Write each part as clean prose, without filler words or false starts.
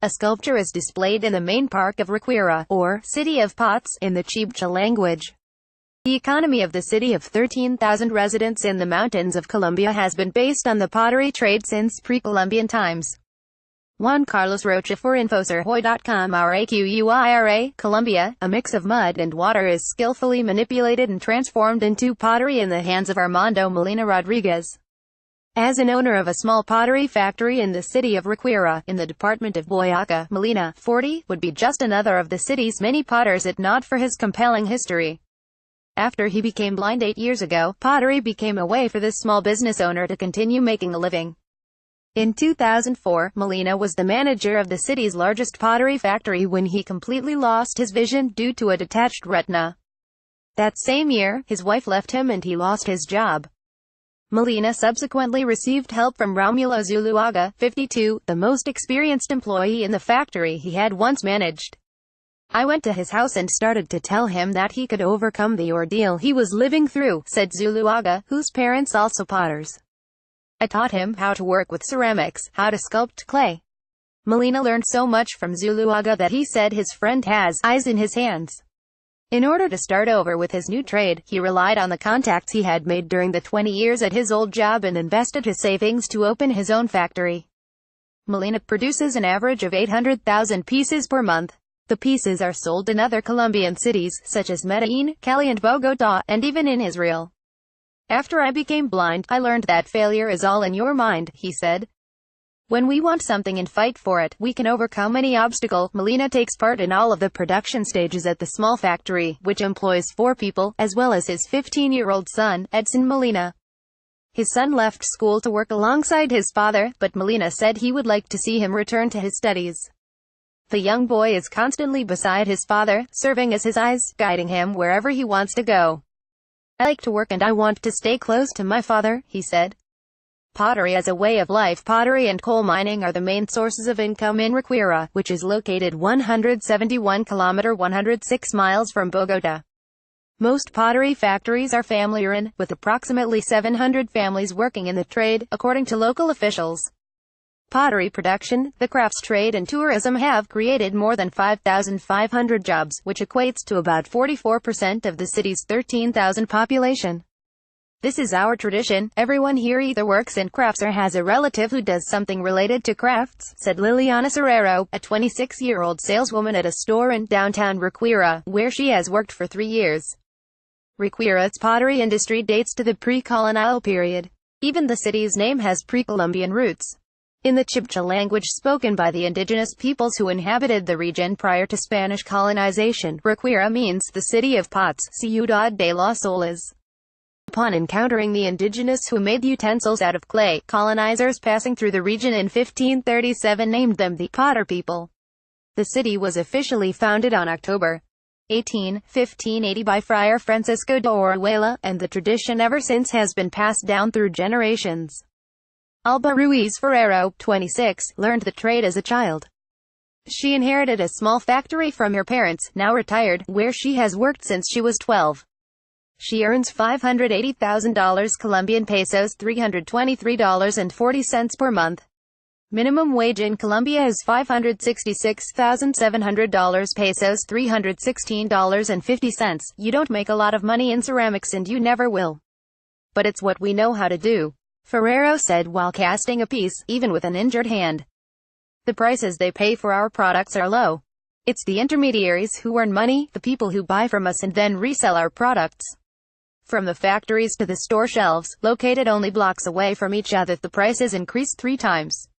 A sculpture is displayed in the main park of Ráquira, or City of Pots, in the Chibcha language. The economy of the city of 13,000 residents in the mountains of Colombia has been based on the pottery trade since pre-Columbian times. Juan Carlos Rocha for InfoSurHoy.com. Ráquira, Colombia, a mix of mud and water is skillfully manipulated and transformed into pottery in the hands of Armando Molina Rodriguez. As an owner of a small pottery factory in the city of Ráquira, in the department of Boyacá, Molina, 40, would be just another of the city's many potters if not for his compelling history. After he became blind 8 years ago, pottery became a way for this small business owner to continue making a living. In 2004, Molina was the manager of the city's largest pottery factory when he completely lost his vision due to a detached retina. That same year, his wife left him and he lost his job. Molina subsequently received help from Romulo Zuluaga, 52, the most experienced employee in the factory he had once managed. I went to his house and started to tell him that he could overcome the ordeal he was living through, said Zuluaga, whose parents also potters. I taught him how to work with ceramics, how to sculpt clay. Molina learned so much from Zuluaga that he said his friend has eyes in his hands. In order to start over with his new trade, he relied on the contacts he had made during the 20 years at his old job and invested his savings to open his own factory. Molina produces an average of 800,000 pieces per month. The pieces are sold in other Colombian cities, such as Medellín, Cali and Bogotá, and even in Israel. After I became blind, I learned that failure is all in your mind, he said. When we want something and fight for it, we can overcome any obstacle. Molina takes part in all of the production stages at the small factory, which employs 4 people, as well as his 15-year-old son, Edson Molina. His son left school to work alongside his father, but Molina said he would like to see him return to his studies. The young boy is constantly beside his father, serving as his eyes, guiding him wherever he wants to go. I like to work and I want to stay close to my father, he said. Pottery as a way of life. Pottery and coal mining are the main sources of income in Ráquira, which is located 171 km 106 miles from Bogotá. Most pottery factories are family-run, with approximately 700 families working in the trade, according to local officials. Pottery production, the crafts trade and tourism have created more than 5,500 jobs, which equates to about 44% of the city's 13,000 population. This is our tradition. Everyone here either works in crafts or has a relative who does something related to crafts, said Liliana Serrero, a 26-year-old saleswoman at a store in downtown Ráquira, where she has worked for 3 years. Ráquira's pottery industry dates to the pre-colonial period. Even the city's name has pre-Columbian roots. In the Chibcha language spoken by the indigenous peoples who inhabited the region prior to Spanish colonization, Ráquira means the city of pots, Ciudad de los Soles. Upon encountering the indigenous who made utensils out of clay, colonizers passing through the region in 1537 named them the Potter people. The city was officially founded on October 18, 1580 by Friar Francisco de Orihuela, and the tradition ever since has been passed down through generations. Alba Ruiz Ferrero, 26, learned the trade as a child. She inherited a small factory from her parents, now retired, where she has worked since she was 12. She earns $580,000 Colombian pesos, $323.40 per month. Minimum wage in Colombia is $566,700 pesos, $316.50. You don't make a lot of money in ceramics and you never will. But it's what we know how to do, Ferrero said while casting a piece, even with an injured hand. The prices they pay for our products are low. It's the intermediaries who earn money, the people who buy from us and then resell our products. From the factories to the store shelves, located only blocks away from each other, the prices increased 3 times.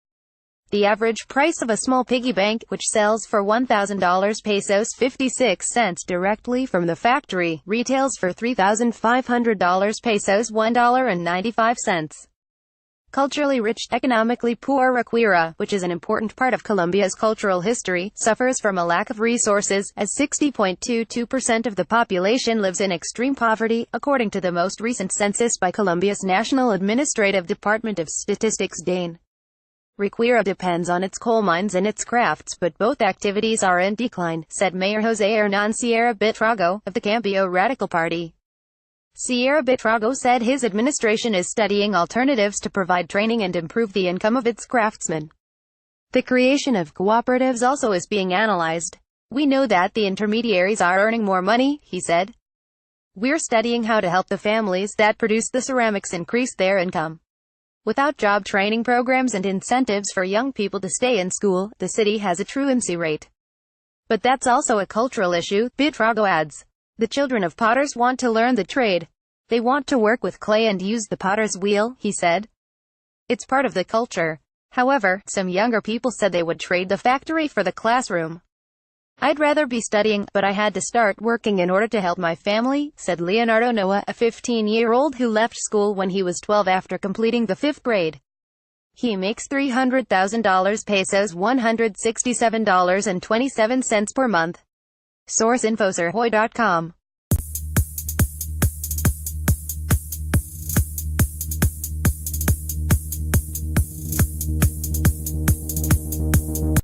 The average price of a small piggy bank, which sells for $1,000 pesos 56 cents directly from the factory, retails for $3,500 pesos $1.95. Culturally rich, economically poor Ráquira, which is an important part of Colombia's cultural history, suffers from a lack of resources, as 60.22% of the population lives in extreme poverty, according to the most recent census by Colombia's National Administrative Department of Statistics DANE. Ráquira depends on its coal mines and its crafts, but both activities are in decline, said Mayor José Hernán Sierra Buitrago, of the Cambio Radical Party. Sierra Buitrago said his administration is studying alternatives to provide training and improve the income of its craftsmen. The creation of cooperatives also is being analyzed. We know that the intermediaries are earning more money, he said. We're studying how to help the families that produce the ceramics increase their income. Without job training programs and incentives for young people to stay in school, the city has a truancy rate. But that's also a cultural issue, Buitrago adds. The children of potters want to learn the trade. They want to work with clay and use the potter's wheel, he said. It's part of the culture. However, some younger people said they would trade the factory for the classroom. I'd rather be studying, but I had to start working in order to help my family, said Leonardo Noah, a 15-year-old who left school when he was 12 after completing the 5th grade. He makes $300,000 pesos, $167.27 per month. Source: InfoSurhoy.com.